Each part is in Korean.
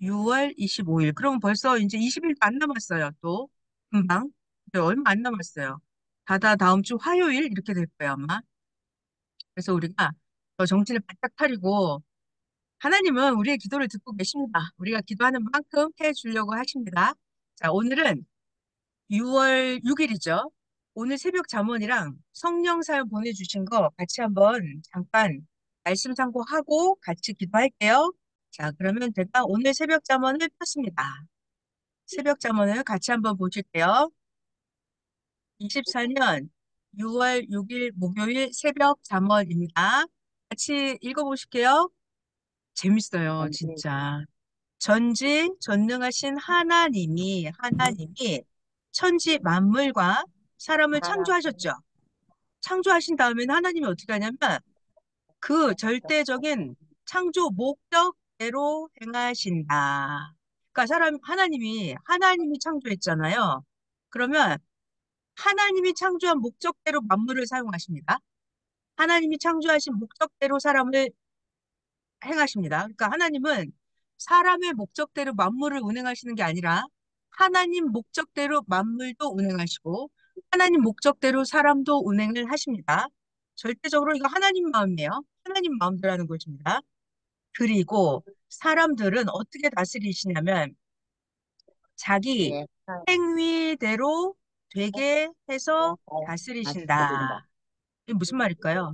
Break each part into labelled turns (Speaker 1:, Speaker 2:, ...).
Speaker 1: 6월 25일. 그럼 벌써 이제 20일도 안 남았어요. 또 금방. 이제 얼마 안 남았어요. 다다 다음 주 화요일 이렇게 될 거예요, 아마. 그래서 우리가 더 정신을 바짝 차리고 하나님은 우리의 기도를 듣고 계십니다. 우리가 기도하는 만큼 해 주려고 하십니다. 자, 오늘은 6월 6일이죠. 오늘 새벽 잠언이랑 성령 사연 보내주신 거 같이 한번 잠깐 말씀 참고하고 같이 기도할게요. 자, 그러면 제가 오늘 새벽 잠언을 폈습니다. 새벽 잠언을 같이 한번 보실게요. 24년 6월 6일 목요일 새벽 잠언입니다. 같이 읽어보실게요. 재밌어요,
Speaker 2: 언제
Speaker 1: 진짜. 전지전능하신 하나님이 천지 만물과 사람을
Speaker 2: 사람
Speaker 1: 창조하셨죠. 창조하신 다음에는 하나님이 어떻게 하냐면 그 절대적인 창조 목적대로 행하신다. 그러니까 하나님이 창조했잖아요. 그러면 하나님이 창조한 목적대로 만물을 사용하십니다. 하나님이 창조하신 목적대로 사람을 행하십니다. 그러니까 하나님은 사람의 목적대로 만물을 운행하시는 게 아니라 하나님 목적대로 만물도 운행하시고 하나님 목적대로 사람도 운행을 하십니다. 절대적으로 이거 하나님 마음이에요. 하나님 마음대로라는 것입니다. 그리고 사람들은 어떻게 다스리시냐면 자기
Speaker 2: 예,
Speaker 1: 행위대로 되게 해서
Speaker 2: 다스린다.
Speaker 1: 다스리신다. 이게 무슨 말일까요?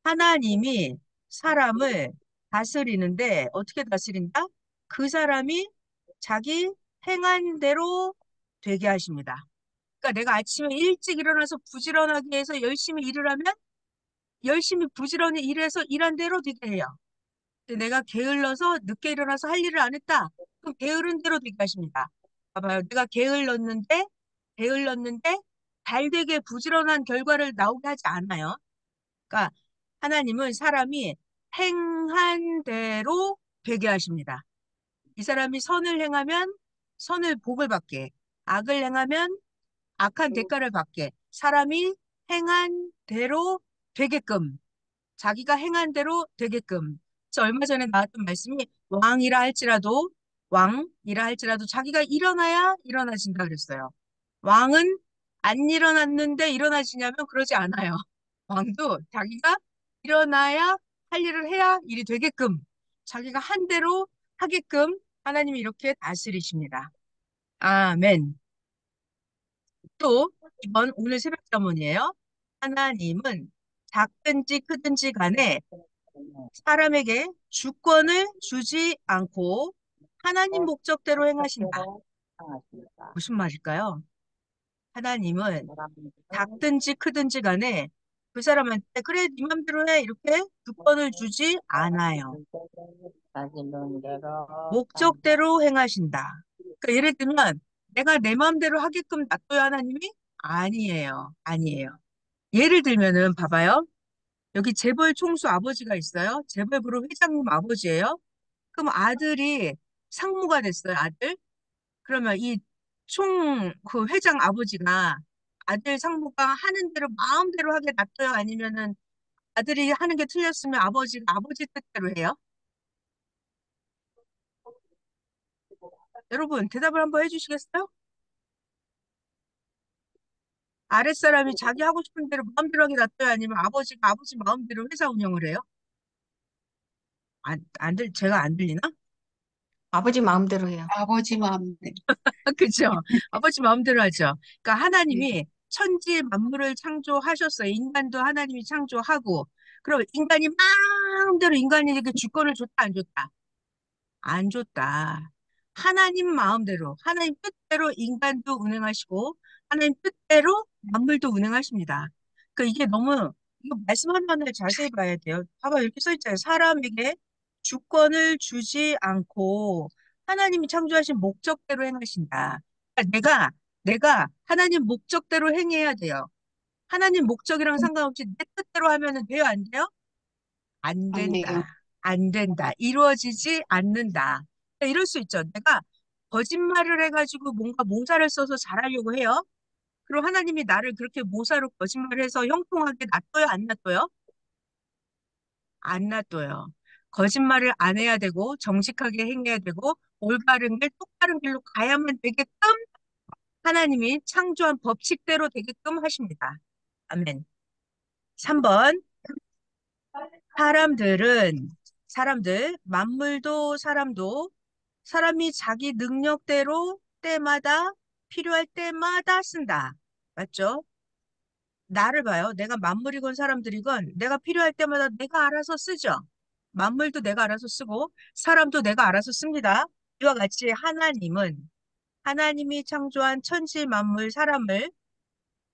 Speaker 1: 하나님이 사람을 다스리는데 어떻게 다스린다? 그 사람이 자기 행한 대로 되게 하십니다. 그러니까 내가 아침에 일찍 일어나서 부지런하게 해서 열심히 일을 하면 열심히 부지런히 일해서 일한 대로 되게 해요. 근데 내가 게을러서 늦게 일어나서 할 일을 안 했다. 그럼 게으른 대로 되게 하십니다. 봐봐요. 내가 게을렀는데 잘 되게 부지런한 결과를 나오게 하지 않아요. 그러니까 하나님은 사람이 행한 대로 되게 하십니다. 이 사람이 선을 행하면 선을 복을 받게, 악을 행하면 악한 대가를 받게, 사람이 행한 대로 되게끔, 자기가 행한 대로 되게끔. 저 얼마 전에 나왔던 말씀이 왕이라 할지라도 자기가 일어나야 일어나진다 그랬어요. 왕은 안 일어났는데 일어나지냐면 그러지 않아요. 왕도 자기가 일어나야 할 일을 해야 일이 되게끔 자기가 한 대로 하게끔 하나님이 이렇게 다스리십니다. 아멘. 또 이번 오늘 새벽 자문이에요. 하나님은 작든지 크든지 간에 사람에게 주권을 주지 않고 하나님 목적대로 행하신다.
Speaker 2: 목적대로 향하십니다.
Speaker 1: 무슨 말일까요? 하나님은
Speaker 2: 사람들은
Speaker 1: 작든지 크든지 간에 그 사람한테 그래 네 맘대로 해 이렇게 주권을 주지 않아요.
Speaker 2: 자기 논대로 산다.
Speaker 1: 목적대로 행하신다. 그러니까 예를 들면 내가 내 마음대로 하게끔 놔둬요 하나님이? 아니에요. 아니에요. 예를 들면은 봐봐요. 여기 재벌 총수 아버지가 있어요. 재벌 그룹 회장님 아버지예요. 그럼 아들이 상무가 됐어요. 아들. 그러면 이 총 그 회장 아버지가 아들 상무가 하는 대로 마음대로 하게 놔둬요? 아니면은 아들이 하는 게 틀렸으면 아버지가 아버지 뜻대로 해요? 여러분 대답을 한번 해주시겠어요? 아랫사람이 자기 하고 싶은 대로 마음대로 하게 놔둬요? 아니면 아버지가 아버지 마음대로 회사 운영을 해요? 제가 안 들리나?
Speaker 3: 아버지 마음대로 해요.
Speaker 4: 아버지 마음대로.
Speaker 1: 그죠? 아버지 마음대로 하죠. 그러니까
Speaker 4: 네.
Speaker 1: 하나님이 천지 만물을 창조하셨어요. 인간도 하나님이 창조하고. 그럼 인간이 마음대로 인간에게 주권을 줬다, 안 줬다? 안 줬다. 하나님 마음대로, 하나님 뜻대로 인간도 운행하시고, 하나님 뜻대로 만물도 운행하십니다. 그 이게 너무, 이거 말씀 하나를 자세히 봐야 돼요. 봐봐, 이렇게 써 있잖아요. 사람에게 주권을 주지 않고, 하나님이 창조하신 목적대로 행하신다. 그러니까 내가 하나님 목적대로 행해야 돼요. 하나님 목적이랑 상관없이 내 뜻대로 하면 돼요, 안 돼요? 안
Speaker 4: 안 돼요.
Speaker 1: 된다. 안 된다. 이루어지지 않는다. 그러니까 이럴 수 있죠. 내가 거짓말을 해가지고 뭔가 모사를 써서 잘하려고 해요. 그럼 하나님이 나를 그렇게 모사로 거짓말을 해서 형통하게 놔둬요? 안 놔둬요? 안 놔둬요. 거짓말을 안 해야 되고 정직하게 행해야 되고 올바른 길, 똑바른 길로 가야만 되게끔 하나님이 창조한 법칙대로 되게끔 하십니다. 아멘. 3번. 만물도 사람도 사람이 자기 능력대로 때마다 필요할 때마다 쓴다. 맞죠? 나를 봐요. 내가 만물이건 사람들이건 내가 필요할 때마다 내가 알아서 쓰죠. 만물도 내가 알아서 쓰고 사람도 내가 알아서 씁니다. 이와 같이 하나님이 창조한 천지 만물 사람을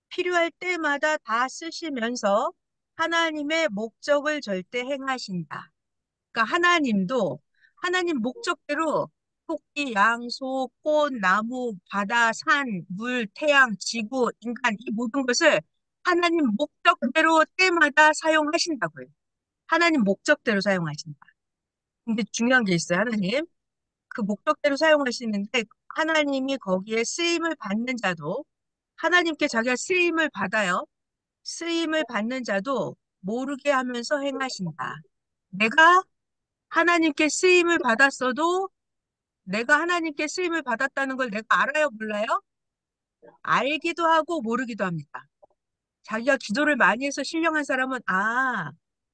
Speaker 1: 필요할 때마다 다 쓰시면서 하나님의 목적을 절대 행하신다. 그러니까 하나님 목적대로 토끼, 양, 소, 꽃, 나무, 바다, 산, 물, 태양, 지구, 인간 이 모든 것을 하나님 목적대로 때마다 사용하신다고요. 하나님 목적대로 사용하신다. 근데 중요한 게 있어요, 하나님. 그 목적대로 사용하시는데 하나님이 거기에 쓰임을 받는 자도 하나님께 자기가 쓰임을 받아요. 쓰임을 받는 자도 모르게 하면서 행하신다. 내가 하나님께 쓰임을 받았어도 내가 하나님께 쓰임을 받았다는 걸 내가 알아요, 몰라요? 알기도 하고 모르기도 합니다. 자기가 기도를 많이 해서 신령한 사람은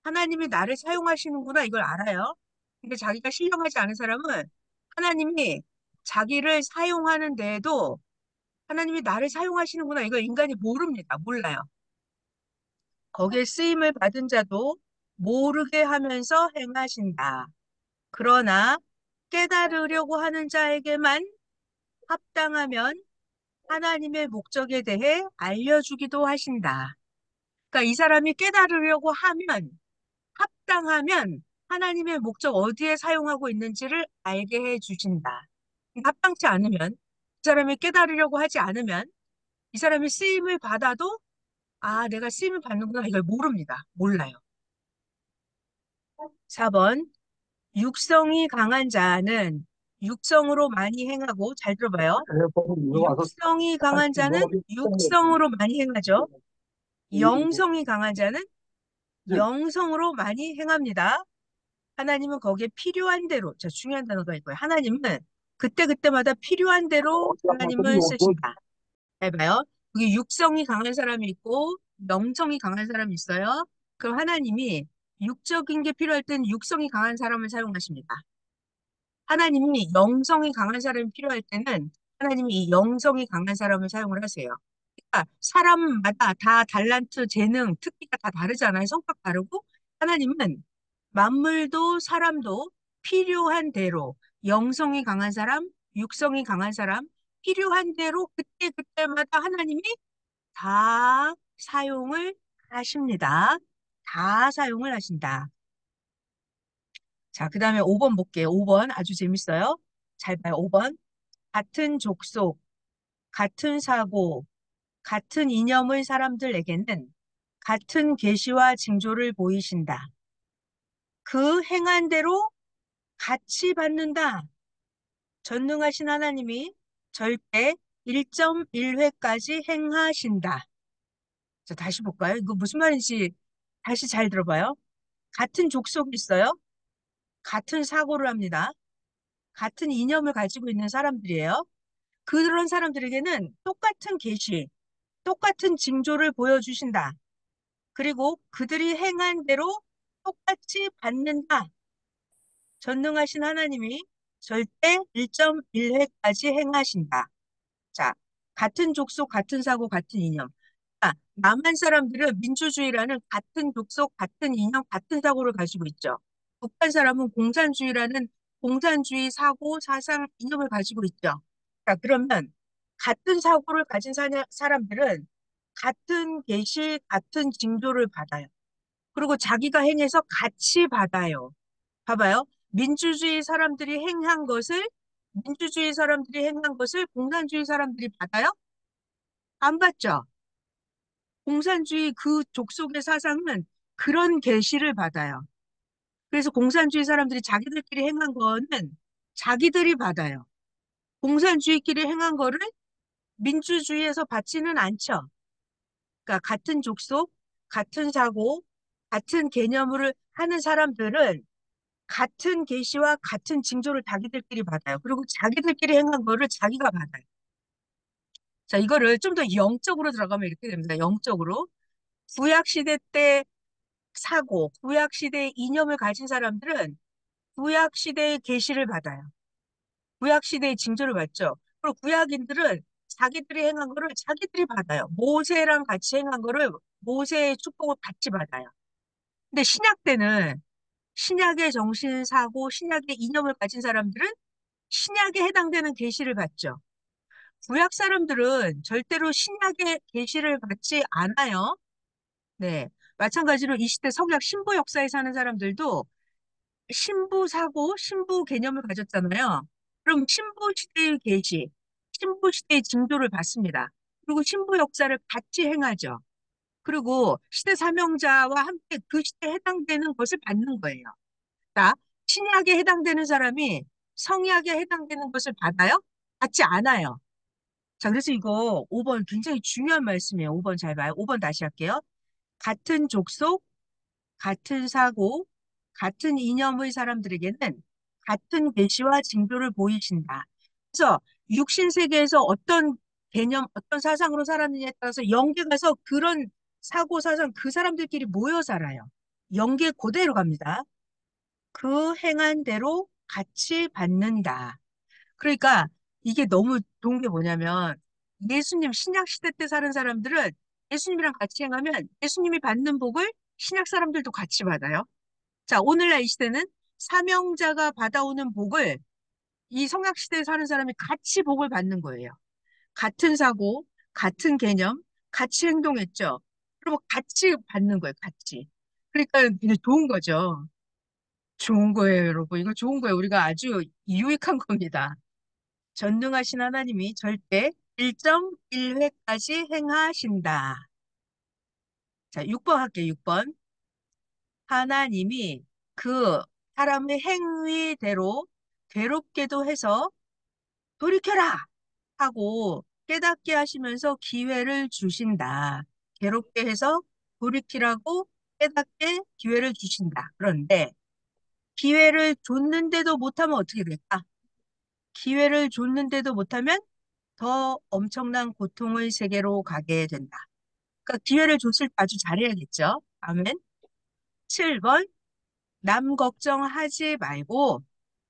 Speaker 1: 하나님이 나를 사용하시는구나 이걸 알아요. 근데 자기가 신령하지 않은 사람은 하나님이 자기를 사용하는 데에도 하나님이 나를 사용하시는구나 이걸 인간이 모릅니다. 몰라요. 거기에 쓰임을 받은 자도 모르게 하면서 행하신다. 그러나 깨달으려고 하는 자에게만 합당하면 하나님의 목적에 대해 알려주기도 하신다. 그러니까 이 사람이 깨달으려고 하면, 합당하면 하나님의 목적 어디에 사용하고 있는지를 알게 해 주신다. 합당치 않으면, 이 사람이 깨달으려고 하지 않으면, 이 사람이 쓰임을 받아도, 내가 쓰임을 받는구나. 이걸 모릅니다. 몰라요. 4번. 육성이 강한 자는 육성으로 많이 행하고, 잘 들어봐요. 육성이 강한 자는 육성으로 많이 행하죠. 영성이 강한 자는 영성으로 많이 행합니다. 하나님은 거기에 필요한 대로, 자, 중요한 단어가 있고요. 하나님은 그때그때마다 필요한 대로 하나님은 쓰신다. 잘 봐요. 여기 육성이 강한 사람이 있고 영성이 강한 사람이 있어요. 그럼 하나님이 육적인 게 필요할 땐 육성이 강한 사람을 사용하십니다. 하나님이 영성이 강한 사람이 필요할 때는 하나님이 이 영성이 강한 사람을 사용을 하세요. 그러니까 사람마다 다 달란트, 재능, 특기가 다 다르잖아요. 성격 다르고 하나님은 만물도 사람도 필요한 대로 영성이 강한 사람, 육성이 강한 사람 필요한 대로 그때그때마다 하나님이 다 사용을 하십니다. 다 사용을 하신다. 자, 그 다음에 5번 볼게요. 5번 아주 재밌어요. 잘 봐요. 5번. 같은 족속, 같은 사고, 같은 이념의 사람들에게는 같은 계시와 징조를 보이신다. 그 행한 대로 같이 받는다. 전능하신 하나님이 절대 1.1회까지 행하신다. 자, 다시 볼까요? 이거 무슨 말인지 다시 잘 들어봐요. 같은 족속이 있어요. 같은 사고를 합니다. 같은 이념을 가지고 있는 사람들이에요. 그런 사람들에게는 똑같은 계시, 똑같은 징조를 보여주신다. 그리고 그들이 행한 대로 똑같이 받는다. 전능하신 하나님이 절대 1.1회까지 행하신다. 자, 같은 족속, 같은 사고, 같은 이념. 남한 사람들은 민주주의라는 같은 족속, 같은 이념, 같은 사고를 가지고 있죠. 북한 사람은 공산주의라는 공산주의 사고, 사상, 이념을 가지고 있죠. 자, 그러면 같은 사고를 가진 사람들은 같은 계시, 같은 징조를 받아요. 그리고 자기가 행해서 같이 받아요. 봐봐요. 민주주의 사람들이 행한 것을 공산주의 사람들이 받아요? 안 받죠? 공산주의 그 족속의 사상은 그런 계시를 받아요. 그래서 공산주의 사람들이 자기들끼리 행한 거는 자기들이 받아요. 공산주의끼리 행한 거를 민주주의에서 받지는 않죠. 그러니까 같은 족속, 같은 사고, 같은 개념을 하는 사람들은 같은 계시와 같은 징조를 자기들끼리 받아요. 그리고 자기들끼리 행한 거를 자기가 받아요. 자, 이거를 좀 더 영적으로 들어가면 이렇게 됩니다. 영적으로. 구약시대 때 사고, 구약시대의 이념을 가진 사람들은 구약시대의 계시를 받아요. 구약시대의 징조를 받죠. 그리고 구약인들은 자기들이 행한 거를 자기들이 받아요. 모세랑 같이 행한 거를 모세의 축복을 같이 받아요. 근데 신약 때는 신약의 정신을 사고 신약의 이념을 가진 사람들은 신약에 해당되는 계시를 받죠. 구약 사람들은 절대로 신약의 계시를 받지 않아요. 네. 마찬가지로 이 시대 성약 신부 역사에 사는 사람들도 신부 사고, 신부 개념을 가졌잖아요. 그럼 신부 시대의 계시, 신부 시대의 징조를 받습니다. 그리고 신부 역사를 같이 행하죠. 그리고 시대 사명자와 함께 그 시대에 해당되는 것을 받는 거예요. 자, 신약에 해당되는 사람이 성약에 해당되는 것을 받아요? 받지 않아요. 자, 그래서 이거 5번 굉장히 중요한 말씀이에요. 5번 잘 봐요. 5번 다시 할게요. 같은 족속, 같은 사고, 같은 이념의 사람들에게는 같은 계시와 징조를 보이신다. 그래서 육신 세계에서 어떤 개념, 어떤 사상으로 살았느냐에 따라서 영계 가서 그런 사고, 사상 그 사람들끼리 모여 살아요. 영계 그대로 갑니다. 그 행한 대로 같이 받는다. 그러니까 이게 너무 좋은 게 뭐냐면 예수님 신약 시대 때 사는 사람들은 예수님이랑 같이 행하면 예수님이 받는 복을 신약 사람들도 같이 받아요. 자, 오늘날 이 시대는 사명자가 받아오는 복을 이 성약 시대에 사는 사람이 같이 복을 받는 거예요. 같은 사고, 같은 개념, 같이 행동했죠. 그리고 같이 받는 거예요, 같이. 그러니까 그냥 좋은 거죠. 좋은 거예요, 여러분. 이거 좋은 거예요. 우리가 아주 유익한 겁니다. 전능하신 하나님이 절대 1.1회까지 행하신다. 자, 6번 할게요, 6번. 하나님이 그 사람의 행위대로 괴롭게도 해서 돌이켜라! 하고 깨닫게 하시면서 기회를 주신다. 괴롭게 해서 돌이키라고 깨닫게 기회를 주신다. 그런데 기회를 줬는데도 못하면 어떻게 될까? 기회를 줬는데도 못하면 더 엄청난 고통의 세계로 가게 된다. 그러니까 기회를 줬을 때 아주 잘해야겠죠. 아멘. 7번. 남 걱정하지 말고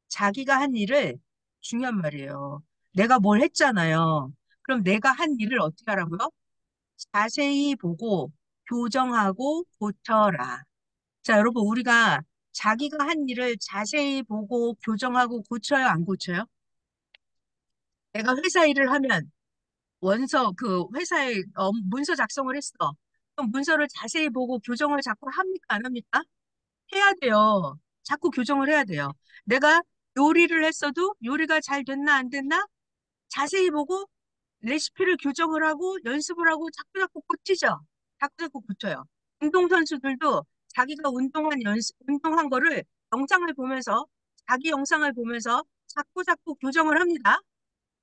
Speaker 1: 자기가 한 일을 중요한 말이에요. 내가 뭘 했잖아요. 그럼 내가 한 일을 어떻게 하라고요? 자세히 보고 교정하고 고쳐라. 자, 여러분 우리가 자기가 한 일을 자세히 보고 교정하고 고쳐요, 안 고쳐요? 내가 회사 일을 하면 원서 그 회사에 문서 작성을 했어. 그럼 문서를 자세히 보고 교정을 자꾸 합니까? 안 합니까? 해야 돼요. 자꾸 교정을 해야 돼요. 내가 요리를 했어도 요리가 잘 됐나 안 됐나 자세히 보고 레시피를 교정을 하고 연습을 하고 자꾸 자꾸 고치죠. 자꾸 자꾸 고쳐요. 운동선수들도 자기가 운동한 거를 영상을 보면서 자기 영상을 보면서 자꾸 자꾸 교정을 합니다.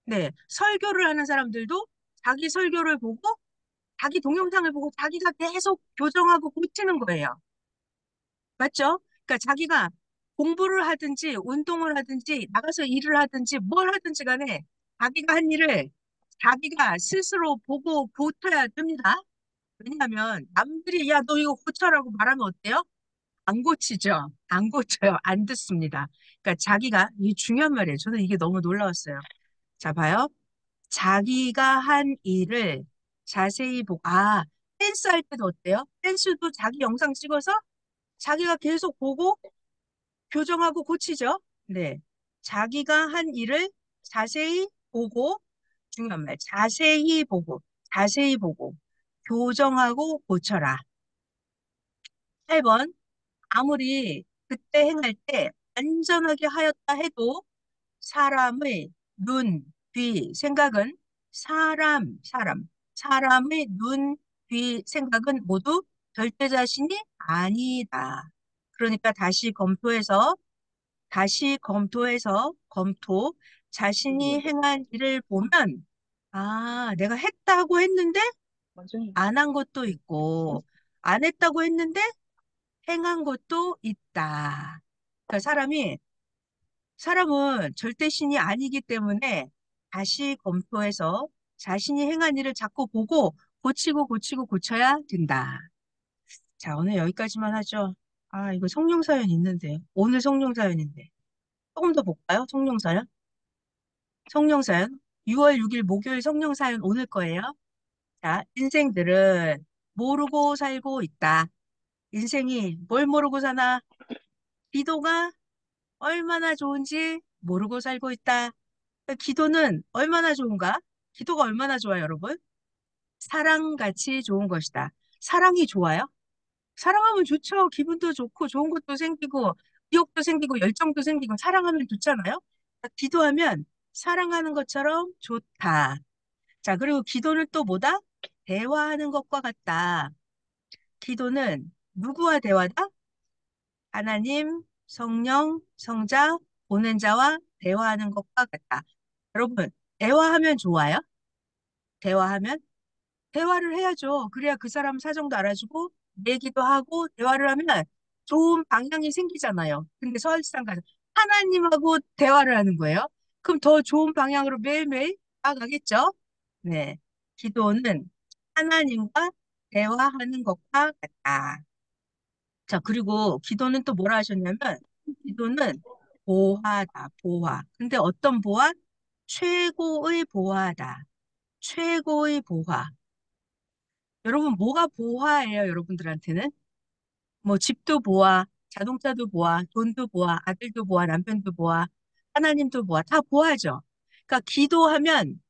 Speaker 1: 네. 설교를 하는 사람들도 자기 설교를 보고 자기 동영상을 보고 자기가 계속 교정하고 고치는 거예요. 맞죠? 그러니까 자기가 공부를 하든지 운동을 하든지 나가서 일을 하든지 뭘 하든지 간에 자기가 한 일을 자기가 스스로 보고 고쳐야 됩니다. 왜냐하면 남들이 야, 너 이거 고쳐라고 말하면 어때요? 안 고치죠. 안 고쳐요. 안 듣습니다. 그러니까 자기가 이 중요한 말이에요. 저는 이게 너무 놀라웠어요. 자, 봐요. 자기가 한 일을 자세히 보고, 댄스 할 때도 어때요? 댄스도 자기 영상 찍어서 자기가 계속 보고 교정하고 고치죠? 네. 자기가 한 일을 자세히 보고, 중요한 말, 자세히 보고, 교정하고 고쳐라. 8번, 아무리 그때 행할 때 안전하게 하였다 해도 사람의 눈, 귀, 생각은 사람의 눈, 귀, 생각은 모두 절대 자신이 아니다. 그러니까 다시 검토해서 자신이 행한 일을 보면 내가 했다고 했는데 안 한 것도 있고 안 했다고 했는데 행한 것도 있다. 그러니까 사람은 절대 신이 아니기 때문에 다시 검토해서 자신이 행한 일을 자꾸 보고 고치고 고쳐야 된다. 자, 오늘 여기까지만 하죠. 아, 이거 성령 사연 있는데. 오늘 성령 사연인데. 조금 더 볼까요? 성령 사연? 성령 사연. 6월 6일 목요일 성령 사연 오늘 거예요. 자, 인생들은 모르고 살고 있다. 인생이 뭘 모르고 사나? 기도가 얼마나 좋은지 모르고 살고 있다. 기도는 얼마나 좋은가? 기도가 얼마나 좋아요, 여러분? 사랑같이 좋은 것이다. 사랑이 좋아요? 사랑하면 좋죠. 기분도 좋고 좋은 것도 생기고 의욕도 생기고 열정도 생기고 사랑하면 좋잖아요. 기도하면 사랑하는 것처럼 좋다. 자, 그리고 기도는 또 뭐다? 대화하는 것과 같다. 기도는 누구와 대화다? 하나님, 성령, 성자, 보낸 자와 대화하는 것과 같다. 여러분, 대화하면 좋아요? 대화하면? 대화를 해야죠. 그래야 그 사람 사정도 알아주고, 얘기도 하고, 대화를 하면 좋은 방향이 생기잖아요. 근데 설상 가서 하나님하고 대화를 하는 거예요. 그럼 더 좋은 방향으로 매일매일 나아가겠죠? 네. 기도는 하나님과 대화하는 것과 같다. 자, 그리고 기도는 또 뭐라 하셨냐면, 기도는 보화다, 보화. 근데 어떤 보화? 최고의 보화다. 최고의 보화. 여러분, 뭐가 보화예요, 여러분들한테는? 뭐, 집도 보화, 자동차도 보화, 돈도 보화, 아들도 보화, 남편도 보화, 하나님도 보화, 다 보화죠. 그러니까 기도하면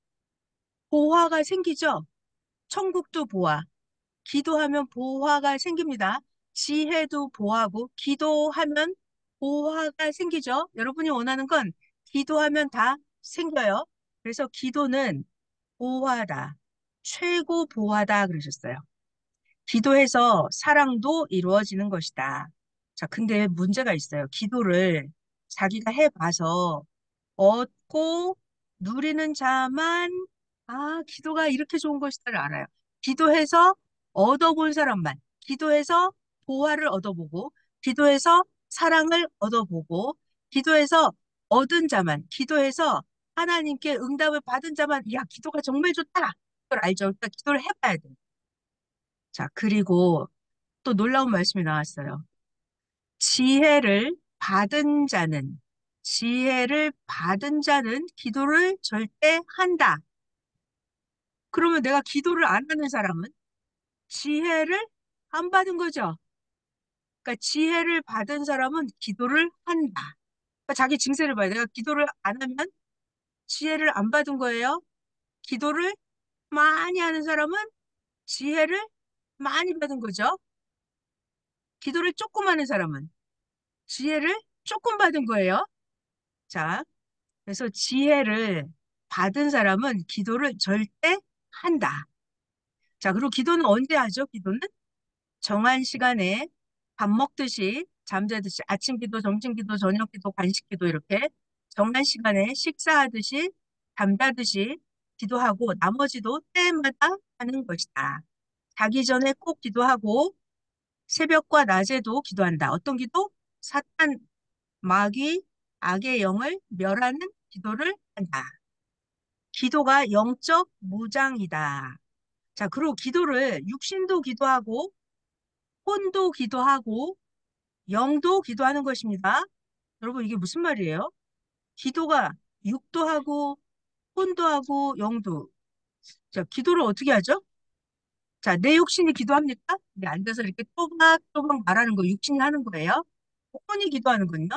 Speaker 1: 보화가 생기죠? 천국도 보화. 기도하면 보화가 생깁니다. 지혜도 보화고, 기도하면 보화가 생기죠. 여러분이 원하는 건 기도하면 다 생겨요. 그래서 기도는 보화다. 최고 보화다 그러셨어요. 기도해서 사랑도 이루어지는 것이다. 자, 근데 문제가 있어요. 기도를 자기가 해봐서 얻고 누리는 자만, 아, 기도가 이렇게 좋은 것이다를 알아요. 기도해서 얻어본 사람만, 기도해서 보화를 얻어보고, 기도해서 사랑을 얻어보고, 기도해서 얻은 자만, 기도해서 하나님께 응답을 받은 자만, 야, 기도가 정말 좋다. 그걸 알죠. 그러니까 기도를 해봐야 돼요. 자, 그리고 또 놀라운 말씀이 나왔어요. 지혜를 받은 자는, 지혜를 받은 자는 기도를 절대 한다. 그러면 내가 기도를 안 하는 사람은 지혜를 안 받은 거죠. 그러니까 지혜를 받은 사람은 기도를 한다. 그러니까 자기 증세를 봐요. 내가 기도를 안 하면 지혜를 안 받은 거예요. 기도를 많이 하는 사람은 지혜를 많이 받은 거죠. 기도를 조금 하는 사람은 지혜를 조금 받은 거예요. 자, 그래서 지혜를 받은 사람은 기도를 절대 한다. 자, 그리고 기도는 언제 하죠? 기도는 정한 시간에 밥 먹듯이 잠자듯이 아침 기도, 점심 기도, 저녁 기도, 간식 기도 이렇게 정한 시간에 식사하듯이 잠자듯이 기도하고 나머지도 때마다 하는 것이다. 자기 전에 꼭 기도하고 새벽과 낮에도 기도한다. 어떤 기도? 사탄, 마귀, 악의 영을 멸하는 기도를 한다. 기도가 영적 무장이다. 자, 그리고 기도를 육신도 기도하고 혼도 기도하고 영도 기도하는 것입니다. 여러분 이게 무슨 말이에요? 기도가 육도 하고 혼도 하고 영도. 자, 기도를 어떻게 하죠? 자, 내 육신이 기도합니까? 네, 앉아서 이렇게 또박또박 말하는 거 육신이 하는 거예요. 혼이 기도하는 건요?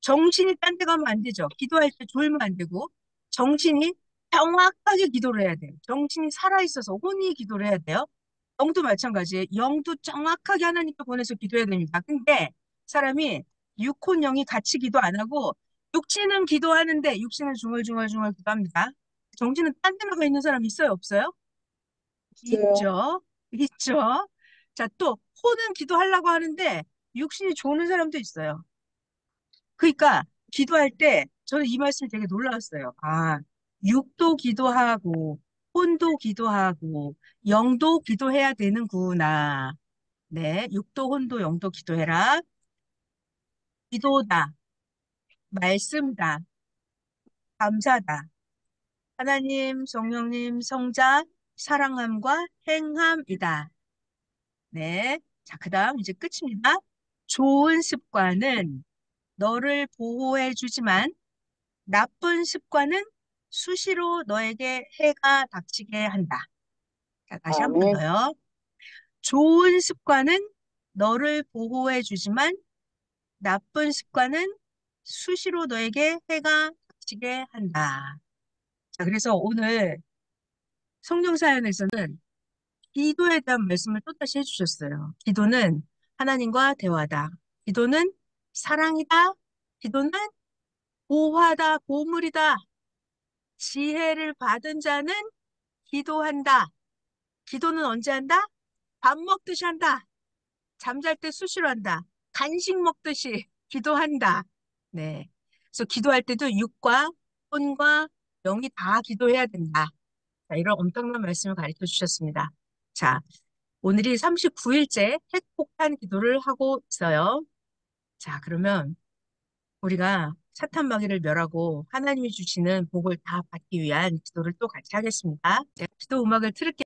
Speaker 1: 정신이 딴 데 가면 안 되죠. 기도할 때 졸면 안 되고 정신이 정확하게 기도를 해야 돼요. 정신이 살아있어서 혼이 기도를 해야 돼요. 영도 마찬가지예요. 영도 정확하게 하나님께 보내서 기도해야 됩니다. 근데 사람이 육혼 영이 같이 기도 안 하고 육신은 기도하는데 육신은 중얼중얼 기도합니다. 정신은 딴 데 나가 있는 사람 있어요? 없어요?
Speaker 2: 있어요.
Speaker 1: 있죠. 있죠. 자, 또 혼은 기도하려고 하는데 육신이 좋은 사람도 있어요. 그러니까 기도할 때 저는 이 말씀 되게 놀라웠어요. 아, 육도 기도하고 혼도 기도하고 영도 기도해야 되는구나. 네, 육도 혼도 영도 기도해라. 기도다, 말씀다, 감사다. 하나님, 성령님, 성자, 사랑함과 행함이다. 네. 자, 그 다음 이제 끝입니다. 좋은 습관은 너를 보호해 주지만 나쁜 습관은 수시로 너에게 해가 닥치게 한다. 자, 다시 한 번
Speaker 2: 아멘.
Speaker 1: 더요. 좋은 습관은 너를 보호해 주지만 나쁜 습관은 수시로 너에게 해가 닥치게 한다. 자, 그래서 오늘 성령 사연에서는 기도에 대한 말씀을 또다시 해주셨어요. 기도는 하나님과 대화다. 기도는 사랑이다. 기도는 보화다, 보물이다. 지혜를 받은 자는 기도한다. 기도는 언제 한다? 밥 먹듯이 한다. 잠잘 때 수시로 한다. 간식 먹듯이 기도한다. 네. 그래서 기도할 때도 육과 혼과 영이 다 기도해야 된다. 자, 이런 엄청난 말씀을 가르쳐 주셨습니다. 자, 오늘이 39일째 핵폭탄 기도를 하고 있어요. 자, 그러면 우리가 사탄 마귀를 멸하고 하나님이 주시는 복을 다 받기 위한 기도를 또 같이 하겠습니다. 네, 기도 음악을 틀을게요.